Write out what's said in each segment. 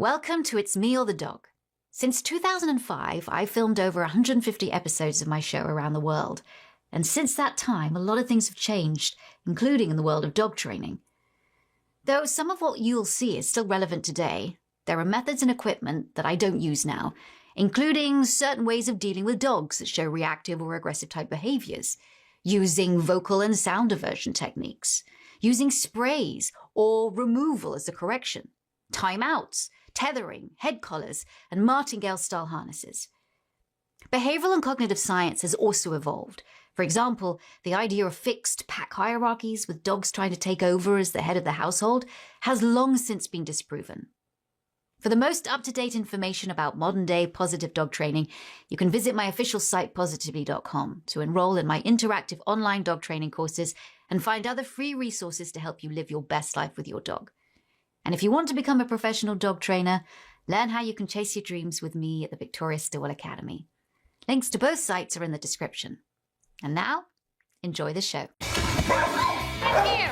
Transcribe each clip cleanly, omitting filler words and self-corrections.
Welcome to It's Me or the Dog. Since 2005, I've filmed over 150 episodes of my show around the world. And since that time, a lot of things have changed, including in the world of dog training. Though some of what you'll see is still relevant today, there are methods and equipment that I don't use now, including certain ways of dealing with dogs that show reactive or aggressive type behaviors, using vocal and sound diversion techniques, using sprays or removal as a correction, timeouts, tethering, head collars, and martingale-style harnesses. Behavioral and cognitive science has also evolved. For example, the idea of fixed pack hierarchies with dogs trying to take over as the head of the household has long since been disproven. For the most up-to-date information about modern-day positive dog training, you can visit my official site positively.com to enroll in my interactive online dog training courses and find other free resources to help you live your best life with your dog. And if you want to become a professional dog trainer, learn how you can chase your dreams with me at the Victoria Stilwell Academy. Links to both sites are in the description. And now, enjoy the show. In here.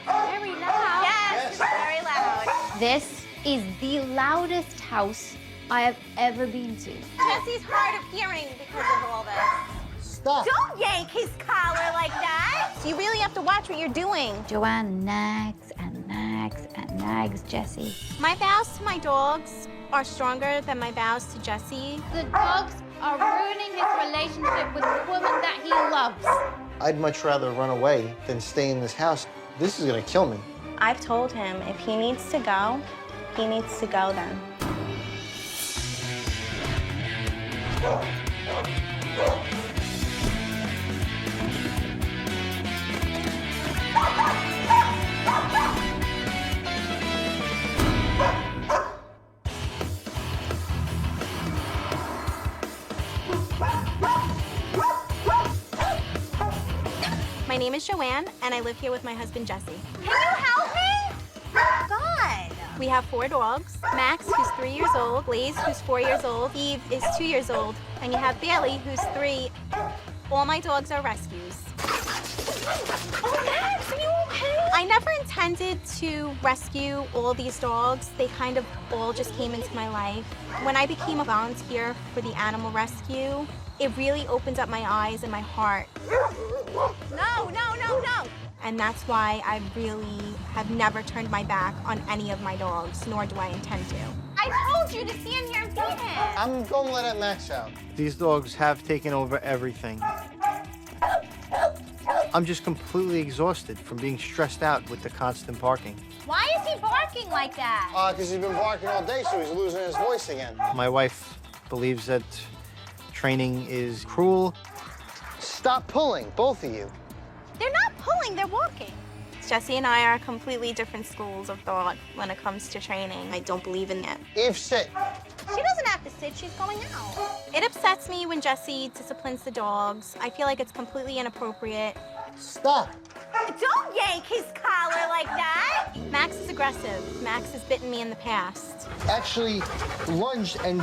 Very loud. Yes, very loud. This is the loudest house I have ever been to. Jesse's hard of hearing because of all this. Stop. Don't yank his collar like that. You really have to watch what you're doing. Joanne nags and nags and nags Jesse. My vows to my dogs are stronger than my vows to Jesse. The dogs are ruining his relationship with the woman that he loves. I'd much rather run away than stay in this house. This is gonna kill me. I've told him if he needs to go, he needs to go then. My name is Joanne, and I live here with my husband, Jesse. Can you help me? God. We have 4 dogs. Max, who's 3 years old. Blaze, who's 4 years old. Eve is 2 years old. And you have Bailey, who's 3. All my dogs are rescues. Oh, Max, are you okay? I never intended to rescue all these dogs. They kind of all just came into my life. When I became a volunteer for the animal rescue, it really opened up my eyes and my heart. No, no, no, no. And that's why I really have never turned my back on any of my dogs, nor do I intend to. I told you to stand here and feed him. I'm gonna let Max out. These dogs have taken over everything. I'm just completely exhausted from being stressed out with the constant barking. Why is he barking like that? Because he's been barking all day, so he's losing his voice again. My wife believes that training is cruel. Stop pulling, both of you. They're not pulling, they're walking. Jesse and I are completely different schools of thought when it comes to training. I don't believe in that. Eve, sit. She doesn't have to sit, she's going out. It upsets me when Jesse disciplines the dogs. I feel like it's completely inappropriate. Stop. Don't yank his collar like that. Max is aggressive. Max has bitten me in the past. Actually lunged and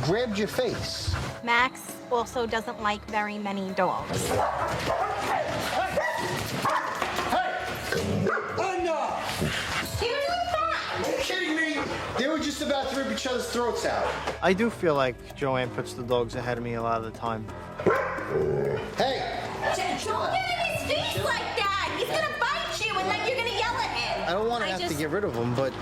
grabbed your face. Max also doesn't like very many dogs. Enough! You're doing fine. Are you kidding me? They were just about to rip each other's throats out. I do feel like Joanne puts the dogs ahead of me a lot of the time. Hey! Don't get in his face like that. He's gonna bite you and then you're gonna yell at him. I don't want to have to get rid of them, but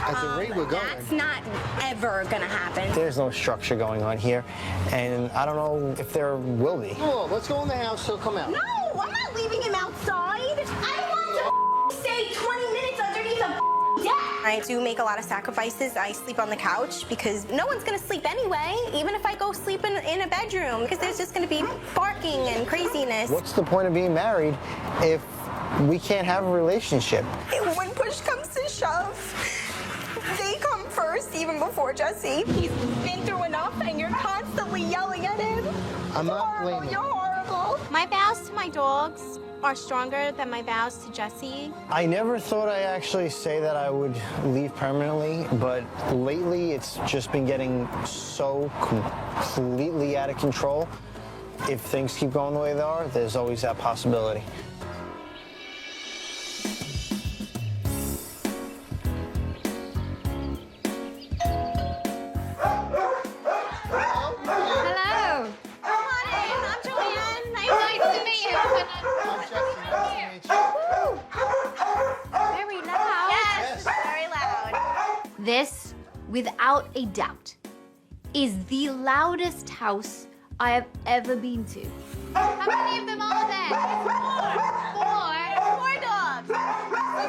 at the rate we're going... That's not ever gonna happen. There's no structure going on here, and I don't know if there will be. Oh, let's go in the house, he'll come out. No, I'm not leaving him outside. I want to stay 20 minutes underneath a deck. I do make a lot of sacrifices. I sleep on the couch because no one's gonna sleep anyway, even if I go sleep in a bedroom, because there's just gonna be barking and craziness. What's the point of being married if we can't have a relationship? When push comes to shove, they come first, even before Jesse. He's been through enough, and you're constantly yelling at him. I'm not blaming. You're horrible. My vows to my dogs are stronger than my vows to Jesse. I never thought I'd actually say that I would leave permanently, but lately it's just been getting so completely out of control. If things keep going the way they are, there's always that possibility. This, without a doubt, is the loudest house I have ever been to. How many of them are there? Four dogs. This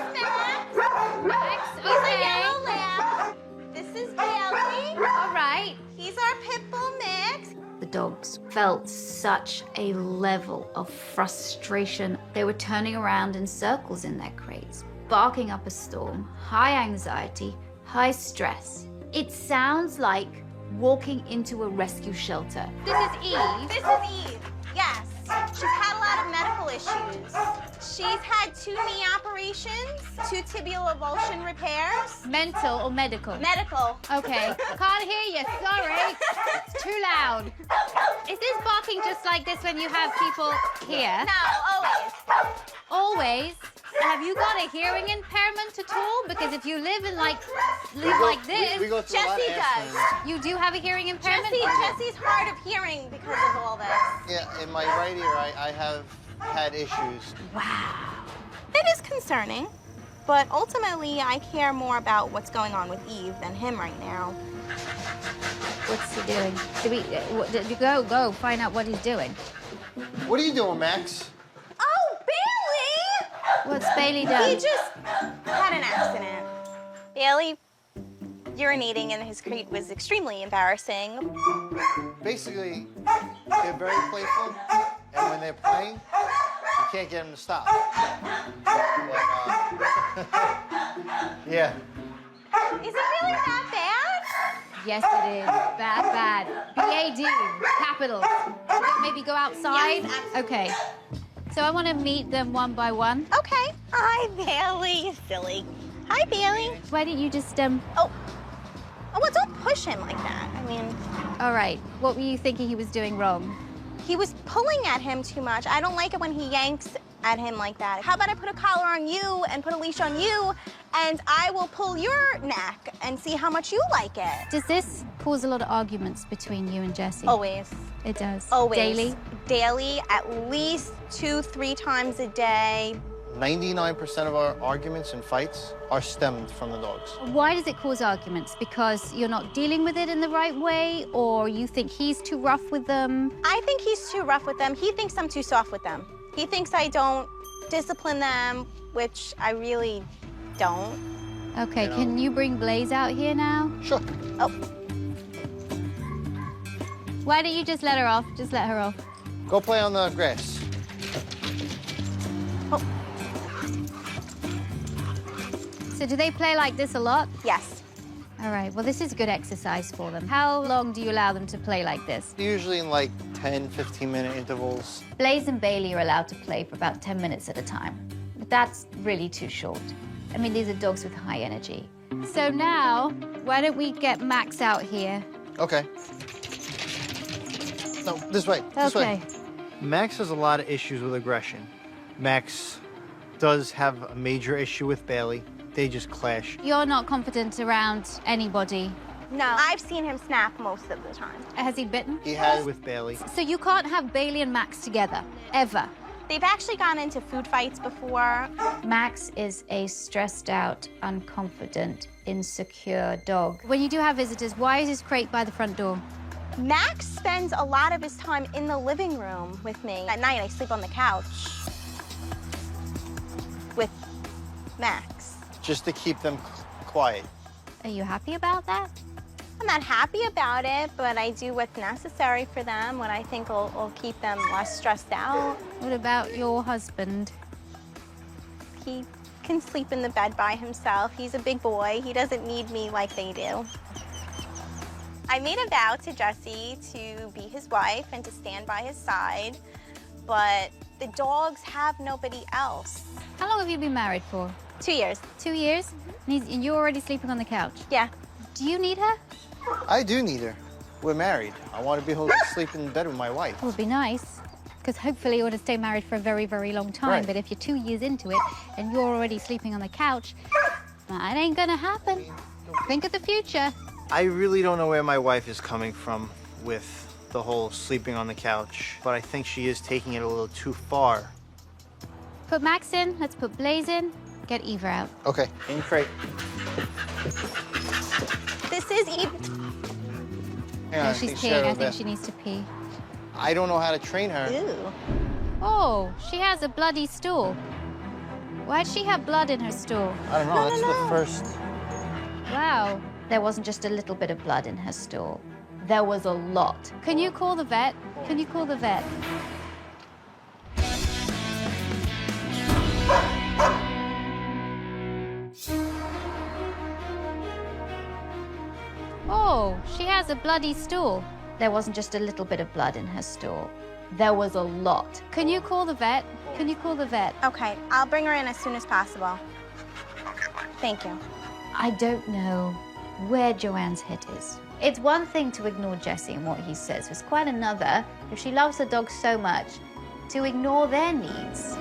is Max. He's a yellow lab. This is Bailey. All right. He's our pit bull mix. The dogs felt such a level of frustration. They were turning around in circles in their crates, barking up a storm, high anxiety, high stress. It sounds like walking into a rescue shelter. This is Eve. This is Eve. Yes. She's had a lot of medical issues. She's had 2 knee operations, 2 tibial avulsion repairs. Mental or medical? Medical. Okay. Can't hear you. Sorry. It's too loud. Is this barking just like this when you have people here? No, always. Always? Have you got a hearing impairment at all? Because if you live like this, We go through a lot Jessie of does. aspirins. you do have a hearing impairment? Jesse's hard of hearing because of all this. Yeah, in my right ear, I have had issues. It is concerning, but ultimately I care more about what's going on with Eve than him right now. What's he doing? Go find out what he's doing. What are you doing, Max? Oh, Bailey! What's Bailey done? He just had an accident. Bailey urinating in his crate was extremely embarrassing. Basically, they're very playful, and when they're playing, you can't get them to stop. Yeah. Is it really that bad? Yes, it is. Bad. B-A-D, capital. Should we maybe go outside? Yes, absolutely. Okay. So I want to meet them one by one. Okay. Hi, Bailey. You silly. Hi, Bailey. Why don't you just, Oh, well, don't push him like that. I mean, all right. What were you thinking he was doing wrong? he was pulling at him too much. I don't like it when he yanks at him like that. How about I put a collar on you and put a leash on you, and I will pull your neck and see how much you like it. Does this cause a lot of arguments between you and Jessie? Always. It does. Always. Daily? Daily, at least 2-3 times a day. 99% of our arguments and fights are stemmed from the dogs. Why does it cause arguments? Because you're not dealing with it in the right way, or you think he's too rough with them? I think he's too rough with them. He thinks I'm too soft with them. He thinks I don't discipline them, which I really don't. Okay, You know. can you bring Blaze out here now? Sure. Oh, Why don't you just let her off? Just let her off. Go play on the grass. So do they play like this a lot? yes. All right, well, this is good exercise for them. How long do you allow them to play like this? Usually in like 10, 15-minute intervals. Blaze and Bailey are allowed to play for about 10 minutes at a time. But that's really too short. I mean, these are dogs with high energy. So now, why don't we get Max out here? Okay. No, this way. This Okay. way. Max has a lot of issues with aggression. Max does have a major issue with Bailey. They just clash. You're not confident around anybody. No, I've seen him snap most of the time. Has he bitten? He has with Bailey. So you can't have Bailey and Max together, ever. They've actually gone into food fights before. Max is a stressed out, unconfident, insecure dog. When you do have visitors, why is his crate by the front door? Max spends a lot of his time in the living room with me. At night, I sleep on the couch with Max. Just to keep them quiet. Are you happy about that? I'm not happy about it, but I do what's necessary for them, what I think will keep them less stressed out. What about your husband? He can sleep in the bed by himself. He's a big boy. He doesn't need me like they do. I made a vow to Jesse to be his wife and to stand by his side, but the dogs have nobody else. How long have you been married for? 2 years. 2 years? And you're already sleeping on the couch. Yeah. Do you need her? I do need her. We're married. I want to be able to sleep in bed with my wife. It would be nice, because hopefully you want to stay married for a very, very long time. Right. But if you're 2 years into it and you're already sleeping on the couch, that ain't gonna happen. Think of the future. I really don't know where my wife is coming from with the whole sleeping on the couch, but I think she is taking it a little too far. Put Max in, let's put Blaze in, get Eva out. Okay. In crate. Miss Eve. No, she's peeing. I think she needs to pee. I don't know how to train her. Ew. Oh, she has a bloody stool. Why'd she have blood in her stool? I don't know. That's the first. Wow. There wasn't just a little bit of blood in her stool. There was a lot. Can you call the vet? Can you call the vet? Oh, she has a bloody stool. There wasn't just a little bit of blood in her stool. There was a lot. Can you call the vet? Can you call the vet? Okay, I'll bring her in as soon as possible. Thank you. I don't know where Joanne's head is. It's one thing to ignore Jesse and what he says. It's quite another, if she loves her dog so much, to ignore their needs.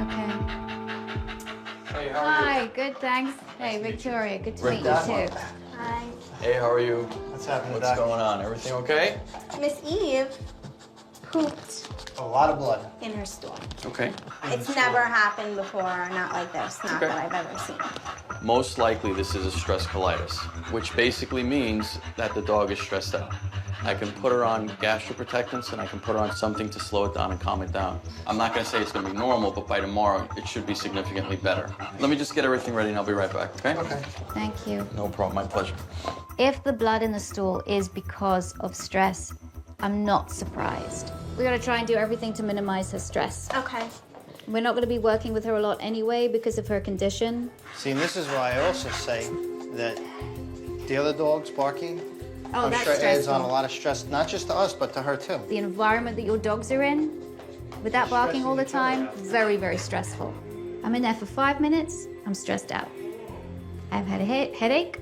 Okay. Hey, how are you? Hi, good, thanks. Hey, Victoria, good to meet you too. Hi. Hey, how are you? What's happening, What's Doc? going on? Everything okay? Miss Eve pooped A lot of blood. in her stool. Okay. It's never happened before, not like this, not Okay. that I've ever seen. Most likely this is a stress colitis, which basically means that the dog is stressed out. I can put her on gastroprotectants and I can put her on something to slow it down and calm it down. I'm not gonna say it's gonna be normal, but by tomorrow it should be significantly better. Let me just get everything ready and I'll be right back, okay? Okay. Thank you. No problem, my pleasure. If the blood in the stool is because of stress, I'm not surprised. We gotta try and do everything to minimize her stress. Okay. We're not gonna be working with her a lot anyway because of her condition. See, and this is why I also say that the other dogs barking, Oh, I'm that's sure adds stressful. on a lot of stress, not just to us, but to her too. The environment that your dogs are in, with that barking all the time, very, very stressful. I'm in there for 5 minutes, I'm stressed out. I've had a headache,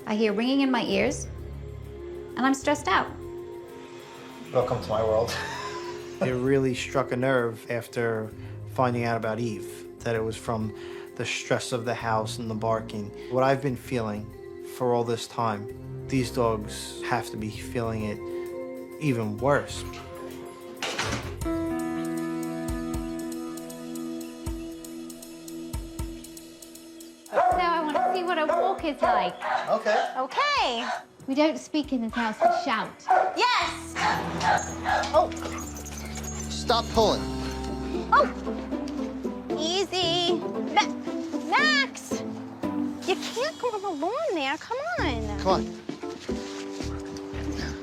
I hear ringing in my ears, and I'm stressed out. Welcome to my world. It really struck a nerve after finding out about Eve, that it was from the stress of the house and the barking. What I've been feeling for all this time, these dogs have to be feeling it even worse. Now I want to see what a walk is like. Okay. Okay. We don't speak in this house, we shout. Yes. Oh, stop pulling. Oh. Easy. Max. You can't go on the lawn there. Come on. Come on.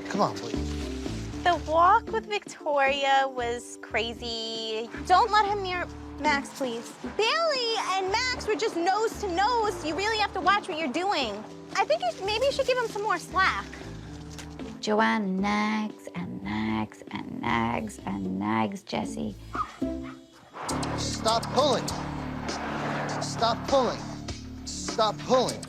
Come on, please. The walk with Victoria was crazy. Don't let him near Max, please. Bailey and Max were just nose to nose. You really have to watch what you're doing. I think maybe you should give him some more slack. Joanne nags and nags and nags and nags Jesse. Stop pulling. Stop pulling. Stop pulling.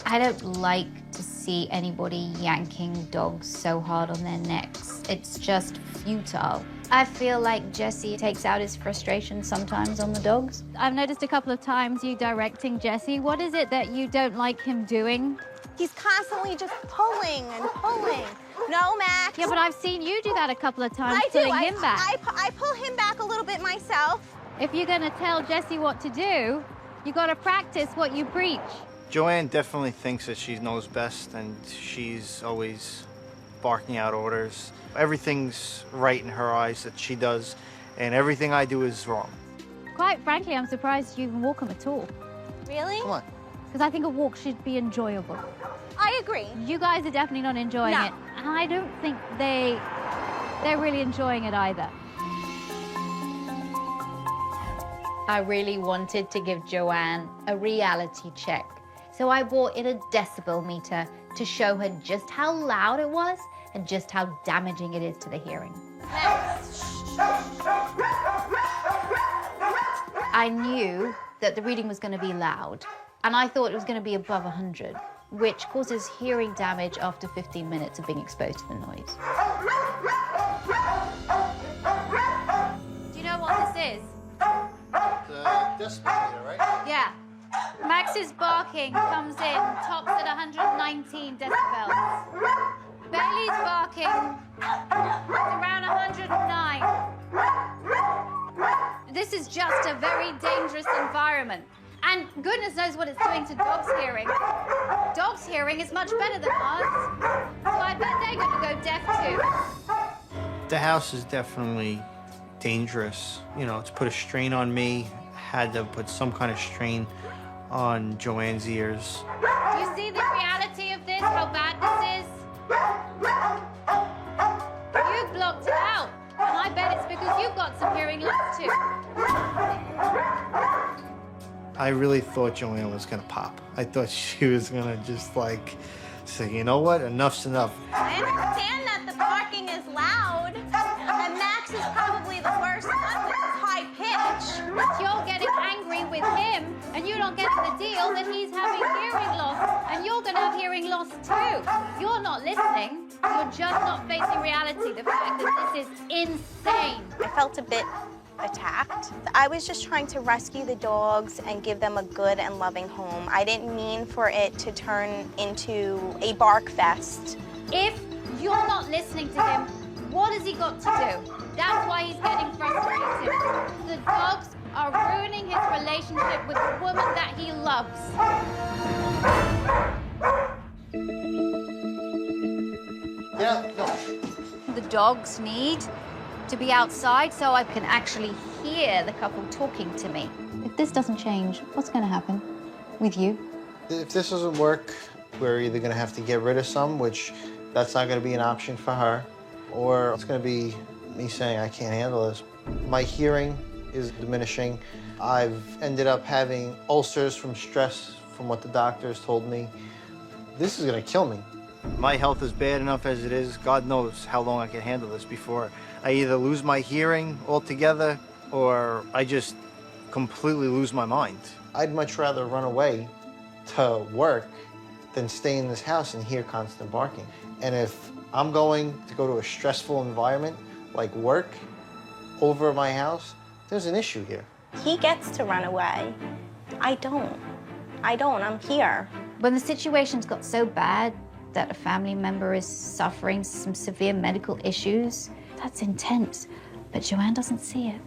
I don't like to see anybody yanking dogs so hard on their necks. It's just futile. I feel like Jesse takes out his frustration sometimes on the dogs. I've noticed a couple of times you directing Jesse. What is it that you don't like him doing? He's constantly just pulling and pulling. No, Max. Yeah, but I've seen you do that a couple of times, I do. pulling him back. I pull him back a little bit myself. If you're gonna tell Jesse what to do, you gotta practice what you preach. Joanne definitely thinks that she knows best, and she's always barking out orders. Everything's right in her eyes that she does, and everything I do is wrong. Quite frankly, I'm surprised you even walk him at all. Really? Come on. Because I think a walk should be enjoyable. I agree. You guys are definitely not enjoying No. it. And I don't think they're really enjoying it either. I really wanted to give Joanne a reality check. So I brought in a decibel meter to show her just how loud it was and just how damaging it is to the hearing. I knew that the reading was going to be loud, and I thought it was going to be above 100, which causes hearing damage after 15 minutes of being exposed to the noise. Do you know what this is? The decibel meter, right? Yeah. Max's barking comes in, tops at 119 decibels. Bailey's barking is around 109. This is just a very dangerous environment. And goodness knows what it's doing to dogs' hearing. Dogs' hearing is much better than ours. So I bet they're going to go deaf too. The house is definitely dangerous. You know, it's put a strain on me. Had to put some kind of strain on Joanne's ears. Do you see the reality of this, how bad this is? You blocked it out. And I bet it's because you've got some hearing loss too. I really thought Joanne was gonna pop. I thought she was gonna just like say, you know what, enough's enough. I understand that the barking is loud, and Max is probably the worst one with his high pitch. If you're getting angry with him and you don't get the deal, then he's having hearing loss. And you're going to have hearing loss too. You're not listening. You're just not facing reality. The fact that this is insane. I felt a bit attacked. I was just trying to rescue the dogs and give them a good and loving home. I didn't mean for it to turn into a bark fest. If you're not listening to him, what has he got to do? That's why he's getting frustrated. The dogs are ruining his relationship with the woman that he loves. Yeah, no. The dogs need to be outside so I can actually hear the couple talking to me. If this doesn't change, what's going to happen with you? If this doesn't work, we're either gonna have to get rid of some, which that's not gonna be an option for her, or it's gonna be me saying I can't handle this. My hearing is diminishing. I've ended up having ulcers from stress, from what the doctors told me. This is gonna kill me. My health is bad enough as it is. God knows how long I can handle this before I either lose my hearing altogether or I just completely lose my mind. I'd much rather run away to work than stay in this house and hear constant barking. And if I'm going to go to a stressful environment like work over my house, there's an issue here. He gets to run away. I don't. I'm here. When the situation's got so bad that a family member is suffering some severe medical issues, that's intense. But Joanne doesn't see it.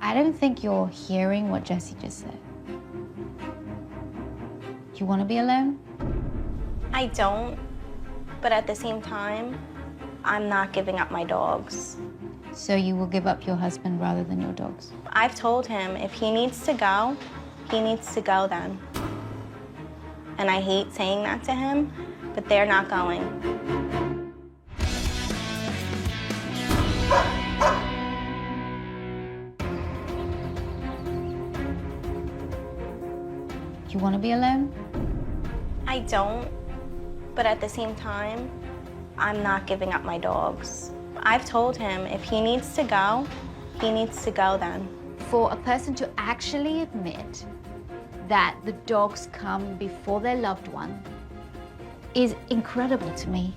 I don't think you're hearing what Jessie just said. You want to be alone? I don't, but at the same time, I'm not giving up my dogs. So you will give up your husband rather than your dogs? I've told him if he needs to go, he needs to go then. And I hate saying that to him, but they're not going. You want to be alone? I don't, but at the same time, I'm not giving up my dogs. I've told him if he needs to go, he needs to go then. For a person to actually admit that the dogs come before their loved one is incredible to me.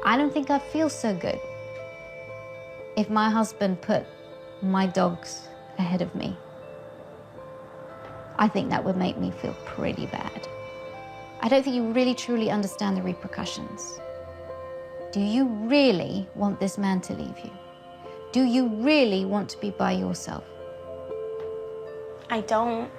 I don't think I'd feel so good if my husband put my dogs ahead of me. I think that would make me feel pretty bad. I don't think you really truly understand the repercussions. Do you really want this man to leave you? Do you really want to be by yourself? I don't,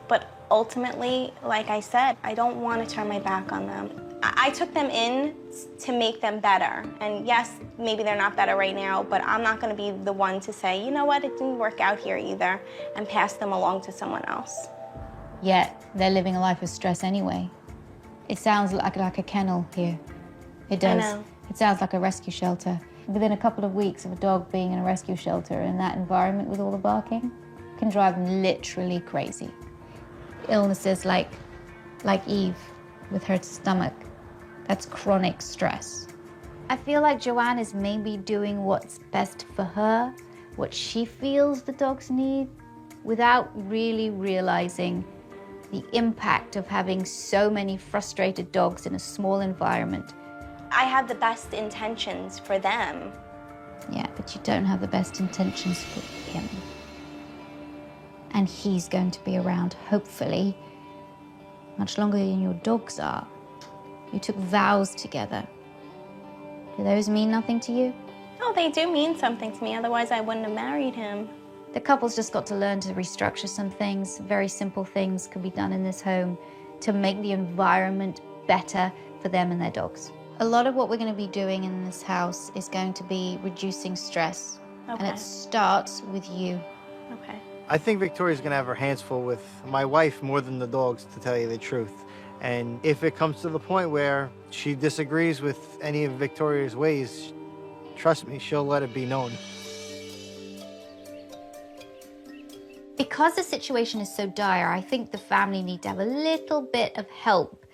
but ultimately, like I said, I don't want to turn my back on them. I took them in to make them better. And yes, maybe they're not better right now, but I'm not going to be the one to say, you know what, it didn't work out here either, and pass them along to someone else. Yet they're living a life of stress anyway. It sounds like a kennel here. It does. I know. It sounds like a rescue shelter. Within a couple of weeks of a dog being in a rescue shelter in that environment with all the barking, can drive them literally crazy. Illnesses like Eve with her stomach, that's chronic stress. I feel like Joanne is maybe doing what's best for her, what she feels the dogs need, without really realizing the impact of having so many frustrated dogs in a small environment. I have the best intentions for them. Yeah, but you don't have the best intentions for him. And he's going to be around, hopefully, much longer than your dogs are. You took vows together. Do those mean nothing to you? Oh, they do mean something to me, otherwise I wouldn't have married him. The couple's just got to learn to restructure some things. Very simple things can be done in this home to make the environment better for them and their dogs. A lot of what we're going to be doing in this house is going to be reducing stress. Okay. And it starts with you. Okay. I think Victoria's gonna have her hands full with my wife more than the dogs, to tell you the truth. And if it comes to the point where she disagrees with any of Victoria's ways, trust me, she'll let it be known. Because the situation is so dire, I think the family need to have a little bit of help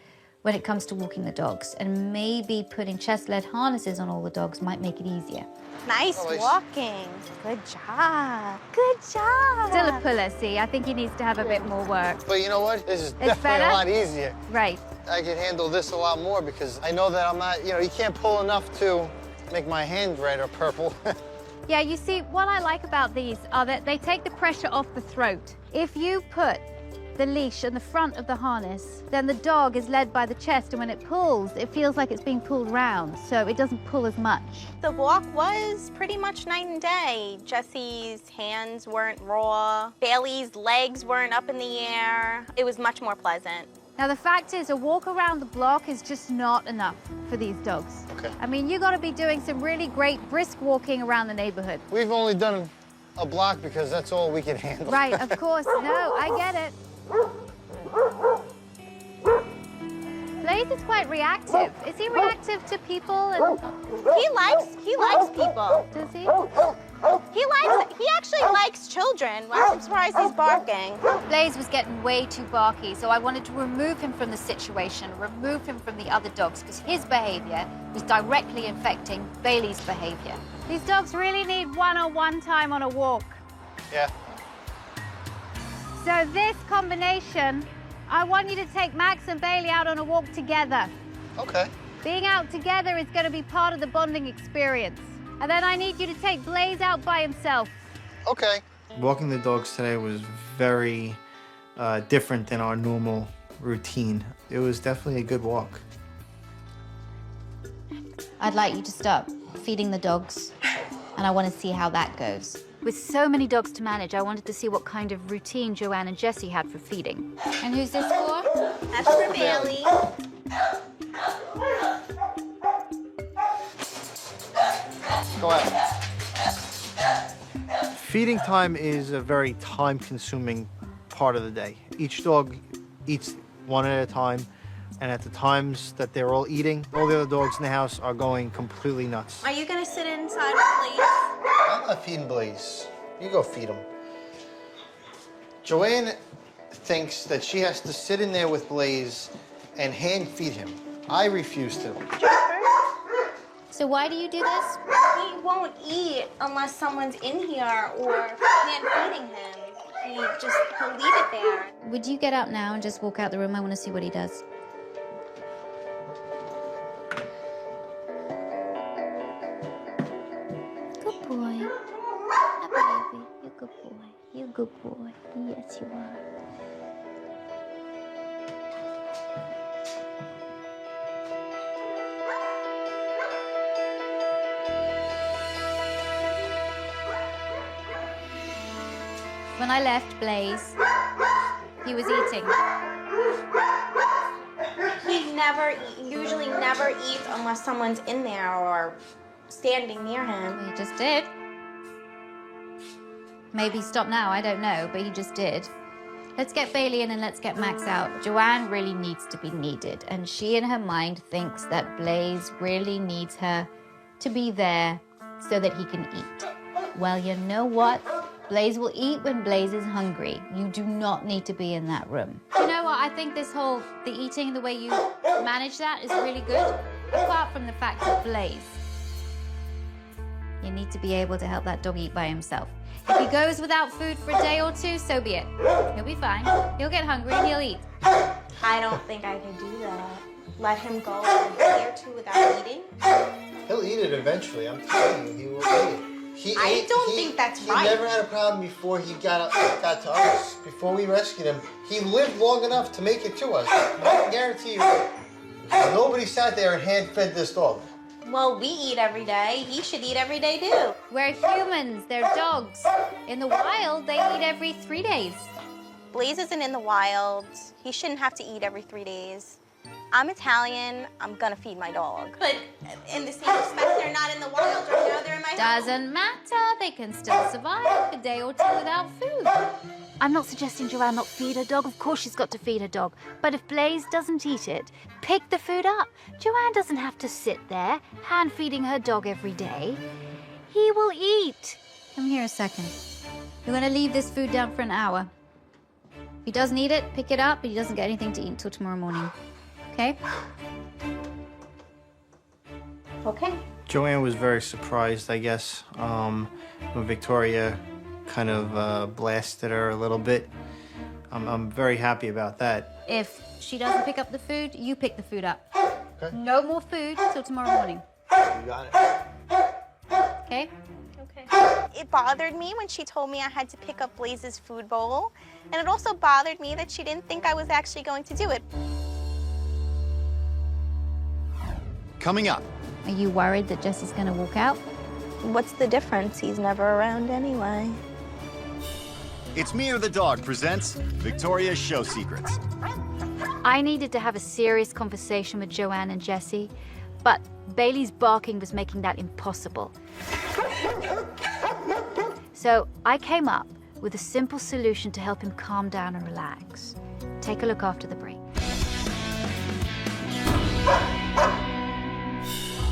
when it comes to walking the dogs. And maybe putting chest-led harnesses on all the dogs might make it easier. Nice walking. Good job. Good job. Still a puller, see? I think he needs to have a bit more work. But you know what? This is It's definitely better? a lot easier. Right. I can handle this a lot more because I know that I'm not, you can't pull enough to make my hand red or purple. Yeah, you see, what I like about these are that they take the pressure off the throat. If you put the leash in the front of the harness, then the dog is led by the chest, and when it pulls, it feels like it's being pulled round, so it doesn't pull as much. The walk was pretty much night and day. Jesse's hands weren't raw. Bailey's legs weren't up in the air. It was much more pleasant. Now, the fact is, a walk around the block is just not enough for these dogs. Okay. I mean, you got to be doing some really great brisk walking around the neighborhood. We've only done a block because that's all we can handle. Right, of course. No, I get it. Blaze is quite reactive. Is he reactive to people? And He likes people. does he? He actually likes children. I'm surprised he's barking. Blaze was getting way too barky, so I wanted to remove him from the situation, remove him from the other dogs, because his behavior was directly infecting Bailey's behavior. These dogs really need one-on-one time on a walk. Yeah. So this combination, I want you to take Max and Bailey out on a walk together. Okay. Being out together is going to be part of the bonding experience. And then I need you to take Blaze out by himself. Okay. Walking the dogs today was very different than our normal routine. It was definitely a good walk. I'd like you to start feeding the dogs, and I want to see how that goes. With so many dogs to manage, I wanted to see what kind of routine Joanne and Jessie had for feeding. And who's this for? That's for Bailey. Go ahead. Feeding time is a very time-consuming part of the day. Each dog eats one at a time, and at the times that they're all eating, all the other dogs in the house are going completely nuts. Are you gonna sit inside with Blaze? I'm not feeding Blaze. You go feed him. Joanne thinks that she has to sit in there with Blaze and hand feed him. I refuse to. So why do you do this? He won't eat unless someone's in here or hand feeding him. He'll leave it there. Would you get out now and just walk out the room? I want to see what he does. Good boy. Hi, baby. You're a good boy. You're a good boy. Yes, you are. When I left Blaze, he was eating. He usually never eats unless someone's in there or standing near him. He just did. Maybe stop now, I don't know, but he just did. Let's get Bailey in and let's get Max out. Joanne really needs to be needed, and she in her mind thinks that Blaze really needs her to be there so that he can eat. Well, you know what? Blaze will eat when Blaze is hungry. You do not need to be in that room. You know what? I think the eating, the way you manage that is really good. Apart from the fact that Blaze, you need to be able to help that dog eat by himself. If he goes without food for a day or two, so be it. He'll be fine. He'll get hungry and he'll eat. I don't think I can do that. Let him go a day or two without eating. He'll eat it eventually. I'm telling you, he will eat it. I don't think that's right. He never had a problem before he got to us. Before we rescued him, he lived long enough to make it to us. I can guarantee you, nobody sat there and hand-fed this dog. Well, we eat every day. He should eat every day too. We're humans, they're dogs. In the wild, they eat every 3 days. Blaze isn't in the wild. He shouldn't have to eat every 3 days. I'm Italian. I'm gonna feed my dog. But in the same respect, they're not in the wild right now. They're in my home. Doesn't matter. They can still survive a day or two without food. I'm not suggesting Joanne not feed her dog. Of course she's got to feed her dog. But if Blaze doesn't eat it, pick the food up. Joanne doesn't have to sit there, hand-feeding her dog every day. He will eat. Come here a second. We're going to leave this food down for an hour. If he doesn't eat it, pick it up, but he doesn't get anything to eat until tomorrow morning. Okay? Okay. Joanne was very surprised, I guess, when Victoria kind of blasted her a little bit. I'm very happy about that. If she doesn't pick up the food, you pick the food up. Okay. No more food till tomorrow morning. You got it. Okay? Okay. It bothered me when she told me I had to pick up Blaze's food bowl. And it also bothered me that she didn't think I was actually going to do it. Coming up. Are you worried that Jesse's going to walk out? What's the difference? He's never around anyway. It's Me or the Dog presents Victoria's Show Secrets. I needed to have a serious conversation with Joanne and Jesse, but Bailey's barking was making that impossible. So I came up with a simple solution to help him calm down and relax. Take a look after the break.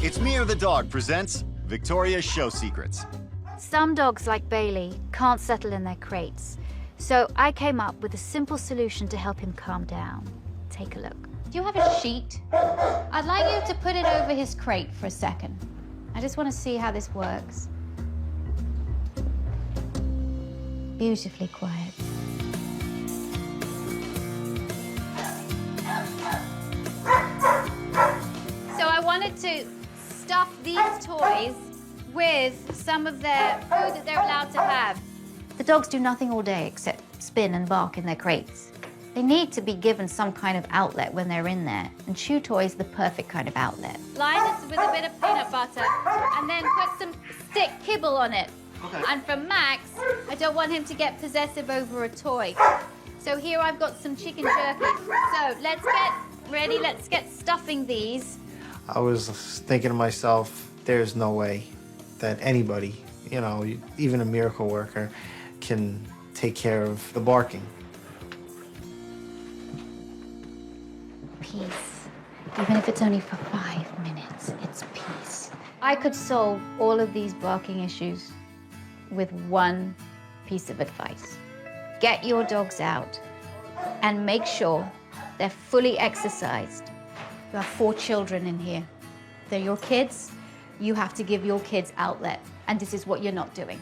It's Me or the Dog presents Victoria's Show Secrets. Some dogs, like Bailey, can't settle in their crates. So I came up with a simple solution to help him calm down. Take a look. Do you have a sheet? I'd like you to put it over his crate for a second. I just want to see how this works. Beautifully quiet. So I wanted to stuff these toys with some of their food that they're allowed to have. The dogs do nothing all day except spin and bark in their crates. They need to be given some kind of outlet when they're in there, and chew toys are the perfect kind of outlet. Line this with a bit of peanut butter, and then put some stick kibble on it. Okay. And for Max, I don't want him to get possessive over a toy. So here I've got some chicken jerky. So let's get ready, let's get stuffing these. I was thinking to myself, there's no way that anybody, you know, even a miracle worker, can take care of the barking. Peace. Even if it's only for 5 minutes, it's peace. I could solve all of these barking issues with one piece of advice. Get your dogs out and make sure they're fully exercised. You have 4 children in here. They're your kids. You have to give your kids outlet, and this is what you're not doing.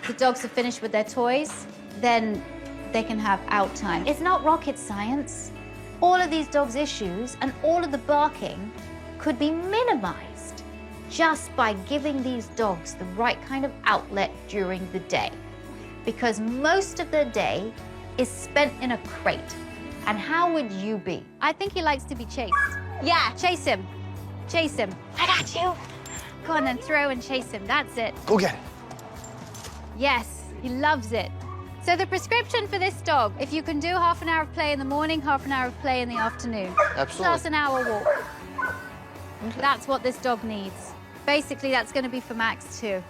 If the dogs are finished with their toys, then they can have out time. It's not rocket science. All of these dogs' issues and all of the barking could be minimized just by giving these dogs the right kind of outlet during the day. Because most of their day is spent in a crate. And how would you be? I think he likes to be chased. Yeah, chase him. Chase him. I got you. Go on and throw and chase him. That's it. Go get it. Yes, he loves it. So the prescription for this dog, if you can do half an hour of play in the morning, half an hour of play in the afternoon. Absolutely. Plus an hour walk. That's what this dog needs. Basically, that's going to be for Max too.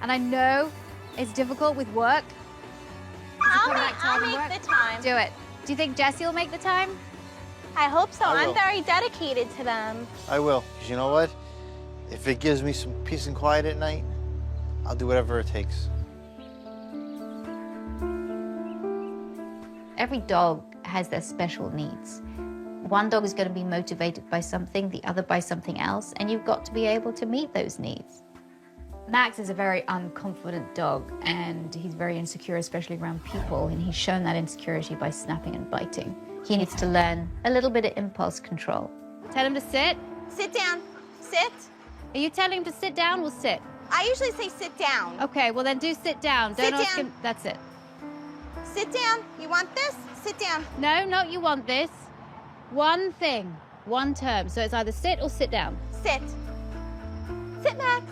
And I know it's difficult with work. I'll make the time. Do it. Do you think Jessie will make the time? I hope so. I I'm will. very dedicated to them. I will, because you know what? If it gives me some peace and quiet at night, I'll do whatever it takes. Every dog has their special needs. One dog is going to be motivated by something, the other by something else, and you've got to be able to meet those needs. Max is a very unconfident dog, and he's very insecure, especially around people, and he's shown that insecurity by snapping and biting. He needs to learn a little bit of impulse control. Tell him to sit. Sit down. Sit. Are you telling him to sit down? We'll sit. I usually say sit down. Okay, well then do sit down. Sit Don't ask down. him. That's it. Sit down. You want this? Sit down. No, not you want this. One thing, one term. So it's either sit or sit down. Sit. Sit, Max.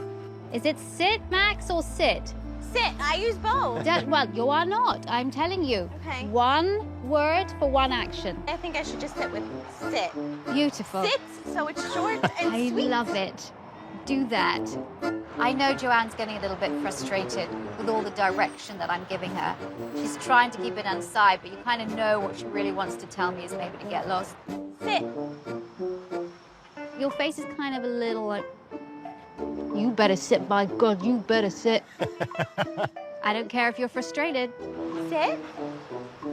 Is it sit, Max, or sit? Sit. I use both. Well, you are not. I'm telling you. Okay. One word for one action. I think I should just sit with sit. Beautiful. Sit, so it's short and I sweet. love it. Do that. I know Joanne's getting a little bit frustrated with all the direction that I'm giving her. She's trying to keep it inside, but you kind of know what she really wants to tell me is maybe to get lost. Sit. Your face is kind of a little like, you better sit, by God, you better sit. I don't care if you're frustrated. Sit.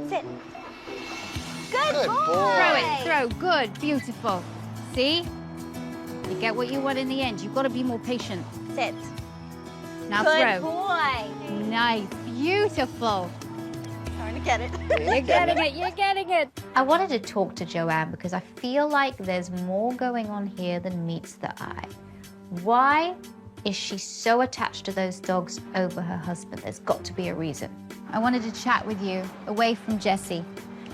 Sit. Good boy. Throw it, throw, good, beautiful. See? You get what you want in the end. You've got to be more patient. Sit. Now Good throw. boy. Nice, beautiful. Starting to get it. You're getting it, you're getting it. I wanted to talk to Joanne because I feel like there's more going on here than meets the eye. Why is she so attached to those dogs over her husband? There's got to be a reason. I wanted to chat with you away from Jessie.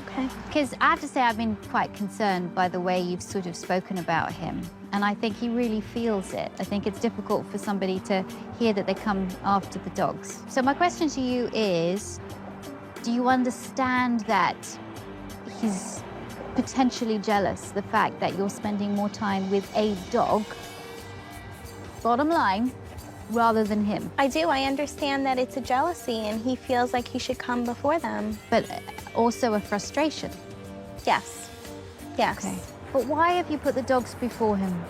Okay. Because I have to say I've been quite concerned by the way you've sort of spoken about him. And I think he really feels it. I think it's difficult for somebody to hear that they come after the dogs. So my question to you is, do you understand that he's potentially jealous, the fact that you're spending more time with a dog, bottom line, rather than him? I do. I understand that it's a jealousy and he feels like he should come before them. But also a frustration. Yes. Yes. Okay. But why have you put the dogs before him?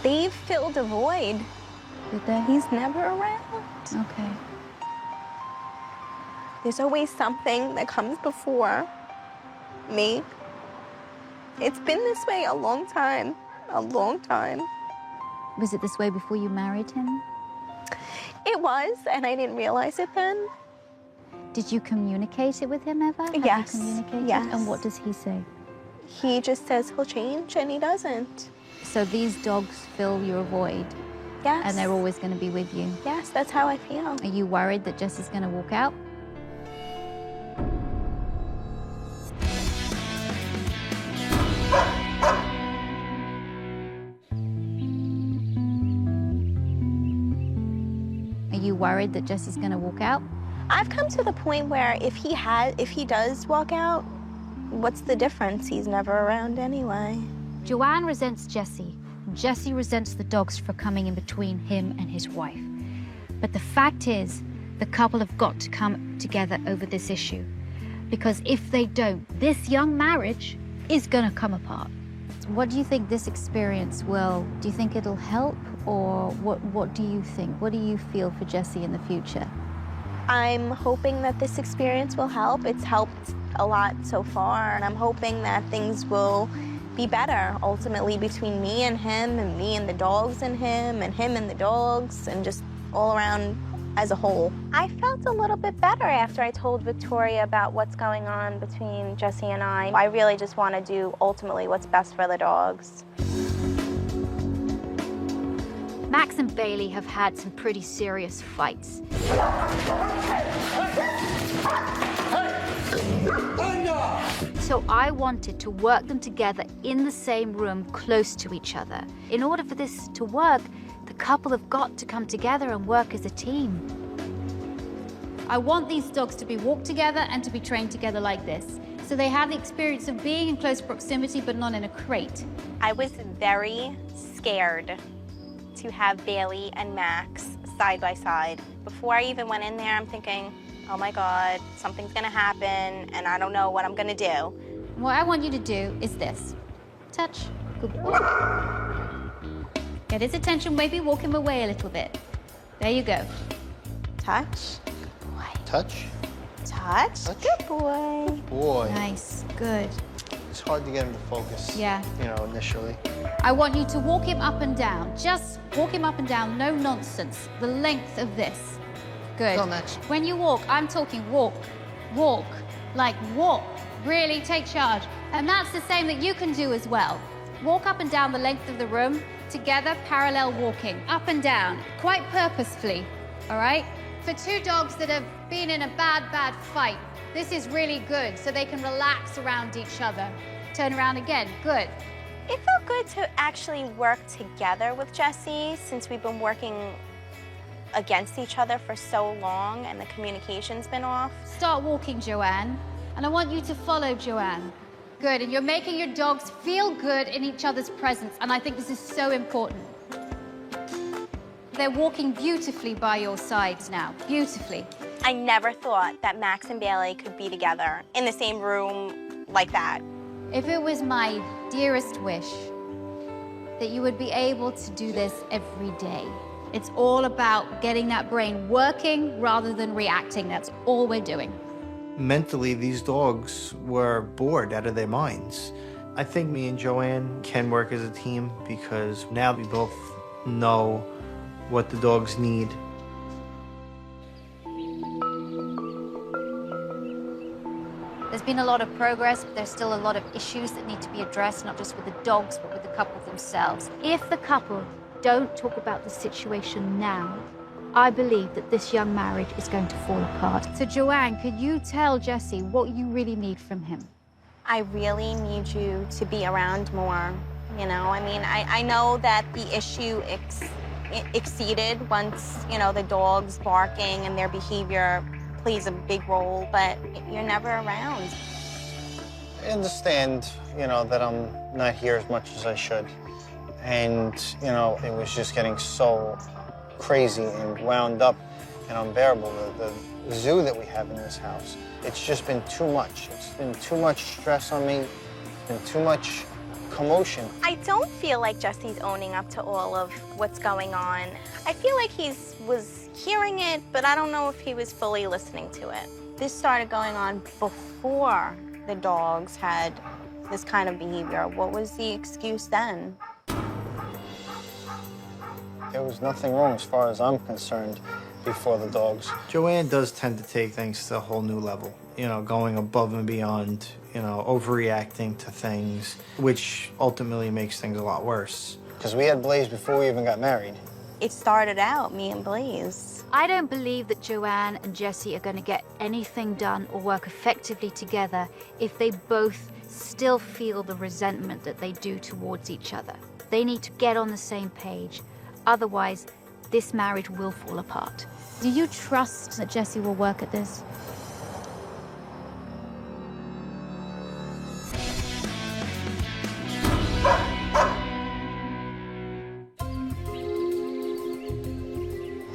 They've filled a void. Did they? He's never around. Okay. There's always something that comes before me. It's been this way a long time. A long time. Was it this way before you married him? It was, and I didn't realize it then. Did you communicate it with him ever? Have Yes, you communicated? yes. And what does he say? He just says he'll change, and he doesn't. So these dogs fill your void, Yes. and they're always going to be with you. Yes, that's how I feel. Are you worried that Jessie's going to walk out? Are you worried that Jessie's going to walk out? I've come to the point where if he does walk out, what's the difference? He's never around anyway. Joanne resents Jessie. Jessie resents the dogs for coming in between him and his wife. But the fact is, the couple have got to come together over this issue. Because if they don't, this young marriage is going to come apart. What do you think this experience will, do you think it'll help? Or what do you think? What do you feel for Jessie in the future? I'm hoping that this experience will help. It's helped a lot so far, and I'm hoping that things will be better ultimately between me and him, and me and the dogs and him and the dogs, and just all around as a whole. I felt a little bit better after I told Victoria about what's going on between Jessie and I. I really just want to do ultimately what's best for the dogs. Max and Bailey have had some pretty serious fights. So I wanted to work them together in the same room, close to each other. In order for this to work, the couple have got to come together and work as a team. I want these dogs to be walked together and to be trained together like this. So they have the experience of being in close proximity, but not in a crate. I was very scared to have Bailey and Max side by side. Before I even went in there, I'm thinking, oh my God, something's gonna happen, and I don't know what I'm gonna do. What I want you to do is this. Touch. Good boy. Get his attention, maybe walk him away a little bit. There you go. Touch. Touch? Touch. Touch. Good boy. Boy, Nice, good. it's hard to get him to focus. Yeah. Initially. I want you to walk him up and down. Just walk him up and down, no nonsense. The length of this. Good. Go, Max. When you walk, I'm talking walk, walk, like walk. Really take charge. And that's the same that you can do as well. Walk up and down the length of the room, together, parallel walking, up and down, quite purposefully, all right? For two dogs that have been in a bad fight, this is really good, so they can relax around each other. Turn around again, good. It felt good to actually work together with Jessie since we've been working against each other for so long and the communication's been off. Start walking, Joanne, and I want you to follow Joanne. Good, and you're making your dogs feel good in each other's presence, and I think this is so important. They're walking beautifully by your sides now, beautifully. I never thought that Max and Bailey could be together in the same room like that. If it was my dearest wish that you would be able to do this every day. It's all about getting that brain working rather than reacting. That's all we're doing. Mentally, these dogs were bored out of their minds. I think me and Joanne can work as a team because now we both know what the dogs need. There's been a lot of progress, but there's still a lot of issues that need to be addressed, not just with the dogs, but with the couple themselves. If the couple don't talk about the situation now, I believe that this young marriage is going to fall apart. So Joanne, could you tell Jessie what you really need from him? I really need you to be around more, you know? I mean, I know that the issue exceeded once, you know, the dogs barking and their behavior plays a big role, but you're never around. I understand, you know, that I'm not here as much as I should. And, you know, it was just getting so crazy and wound up and unbearable, the zoo that we have in this house. It's just been too much. It's been too much stress on me. It's been too much commotion. I don't feel like Jesse's owning up to all of what's going on. I feel like he was hearing it, but I don't know if he was fully listening to it. This started going on before the dogs had this kind of behavior. What was the excuse then? There was nothing wrong as far as I'm concerned before the dogs. Joanne does tend to take things to a whole new level, you know, going above and beyond, you know, overreacting to things, which ultimately makes things a lot worse. Because we had Blaze before we even got married. It started out, me and Blaze. I don't believe that Joanne and Jessie are going to get anything done or work effectively together if they both still feel the resentment that they do towards each other. They need to get on the same page. Otherwise, this marriage will fall apart. Do you trust that Jessie will work at this?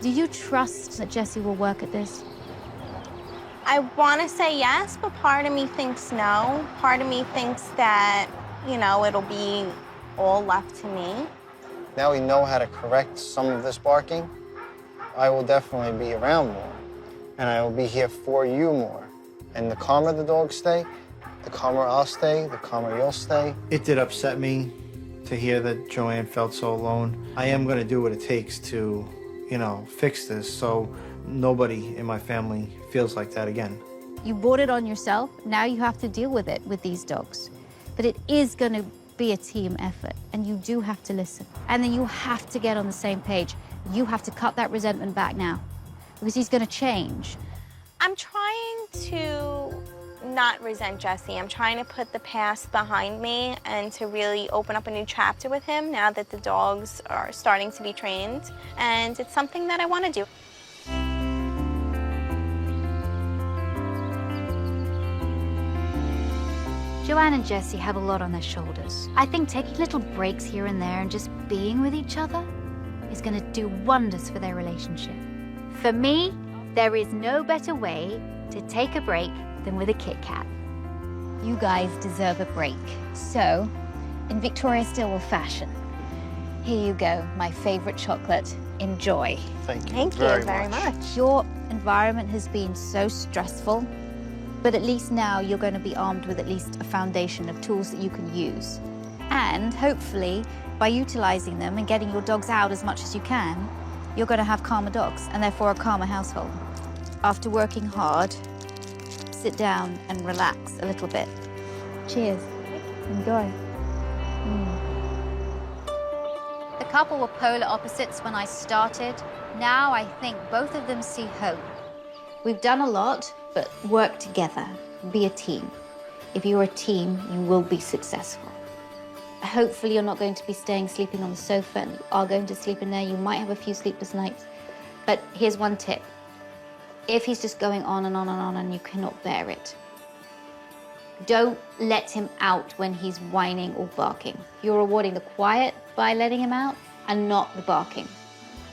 Do you trust that Jessie will work at this? I want to say yes, but part of me thinks no. Part of me thinks that, you know, it'll be all left to me. Now we know how to correct some of this barking. I will definitely be around more, and I will be here for you more. And the calmer the dogs stay, the calmer I'll stay, the calmer you'll stay. It did upset me to hear that Joanne felt so alone. I am going to do what it takes to, you know, fix this so nobody in my family feels like that again. You brought it on yourself. Now you have to deal with it with these dogs. But it is going to be a team effort, and you do have to listen. And then you have to get on the same page. You have to cut that resentment back now, because he's going to change. I'm trying to not resent Jesse. I'm trying to put the past behind me and to really open up a new chapter with him now that the dogs are starting to be trained. And it's something that I want to do. Joanne and Jessie have a lot on their shoulders. I think taking little breaks here and there and just being with each other is going to do wonders for their relationship. For me, there is no better way to take a break than with a Kit Kat. You guys deserve a break. So, in Victoria Stilwell fashion, here you go, my favorite chocolate. Enjoy. Thank you. Thank you very much. Your environment has been so stressful, but at least now you're going to be armed with at least a foundation of tools that you can use. And hopefully, by utilizing them and getting your dogs out as much as you can, you're going to have calmer dogs and therefore a calmer household. After working hard, sit down and relax a little bit. Cheers. Enjoy. The couple were polar opposites when I started. Now I think both of them see hope. We've done a lot, but work together. Be a team. If you're a team, you will be successful. Hopefully you're not going to be sleeping on the sofa and you are going to sleep in there. You might have a few sleepless nights. But here's one tip. If he's just going on and on and on and you cannot bear it, don't let him out when he's whining or barking. You're rewarding the quiet by letting him out and not the barking.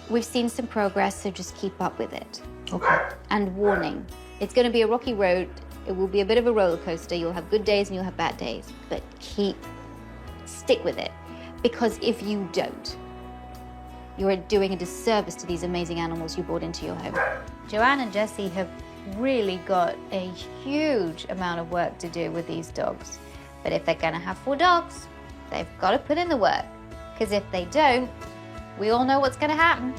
We've seen some progress, so just keep up with it. Okay. And warning, it's going to be a rocky road. It will be a bit of a roller coaster. You'll have good days and you'll have bad days, but stick with it. Because if you don't, you're doing a disservice to these amazing animals you brought into your home. Joanne and Jessie have really got a huge amount of work to do with these dogs. But if they're going to have 4 dogs, they've got to put in the work. Because if they don't, we all know what's going to happen.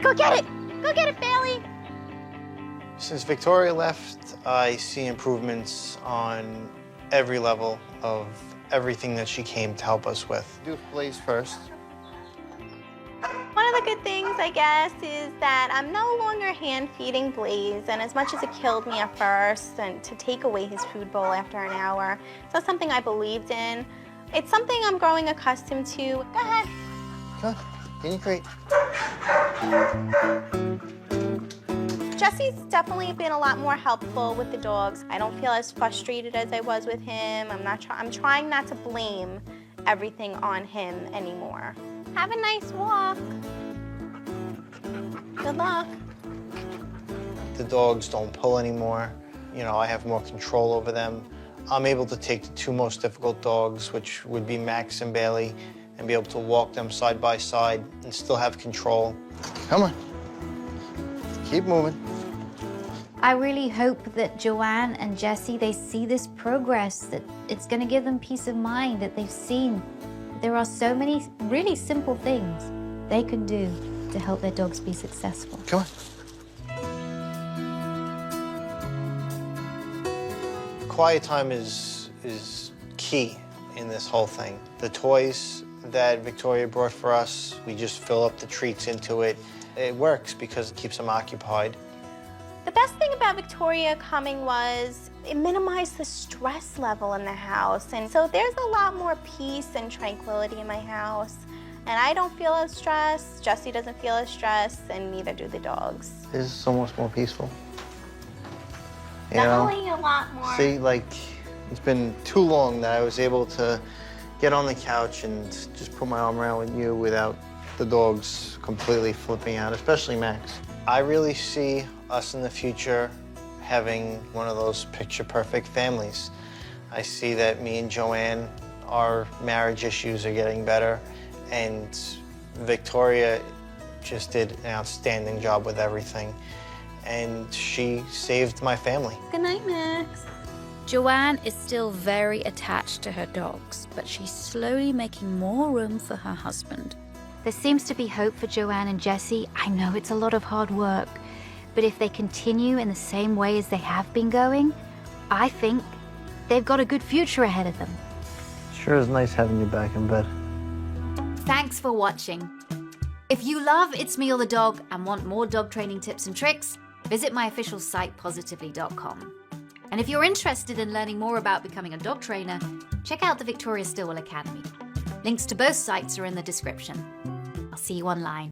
Go get it! Go get it, Bailey! Since Victoria left, I see improvements on every level of everything that she came to help us with. Do Blaze first. One of the good things, I guess, is that I'm no longer hand-feeding Blaze, and as much as it killed me at first, and to take away his food bowl after an hour, it's not something I believed in. It's something I'm growing accustomed to. Go ahead. Good. Guinea crate. Jesse's definitely been a lot more helpful with the dogs. I don't feel as frustrated as I was with him. I'm trying not to blame everything on him anymore. Have a nice walk. Good luck. The dogs don't pull anymore. You know, I have more control over them. I'm able to take the 2 most difficult dogs, which would be Max and Bailey, and be able to walk them side by side and still have control. Come on. Keep moving. I really hope that Joanne and Jessie, they see this progress, that it's going to give them peace of mind, that they've seen there are so many really simple things they can do to help their dogs be successful. Come on. Quiet time is key in this whole thing. The toys that Victoria brought for us, we just fill up the treats into it. It works because it keeps them occupied. The best thing about Victoria coming was it minimized the stress level in the house. And so there's a lot more peace and tranquility in my house. And I don't feel as stressed, Jessie doesn't feel as stressed, and neither do the dogs. This is so much more peaceful. You know? Definitely a lot more. See, like, it's been too long that I was able to get on the couch and just put my arm around you without the dogs completely flipping out, especially Max. I really see us in the future having one of those picture-perfect families. I see that me and Joanne, our marriage issues are getting better, and Victoria just did an outstanding job with everything, and she saved my family. Good night, Max. Joanne is still very attached to her dogs, but she's slowly making more room for her husband. There seems to be hope for Joanne and Jessie. I know it's a lot of hard work, but if they continue in the same way as they have been going, I think they've got a good future ahead of them. Sure is nice having you back in bed. Thanks for watching. If you love It's Me or the Dog and want more dog training tips and tricks, visit my official site, positively.com. And if you're interested in learning more about becoming a dog trainer, check out the Victoria Stilwell Academy. Links to both sites are in the description. I'll see you online.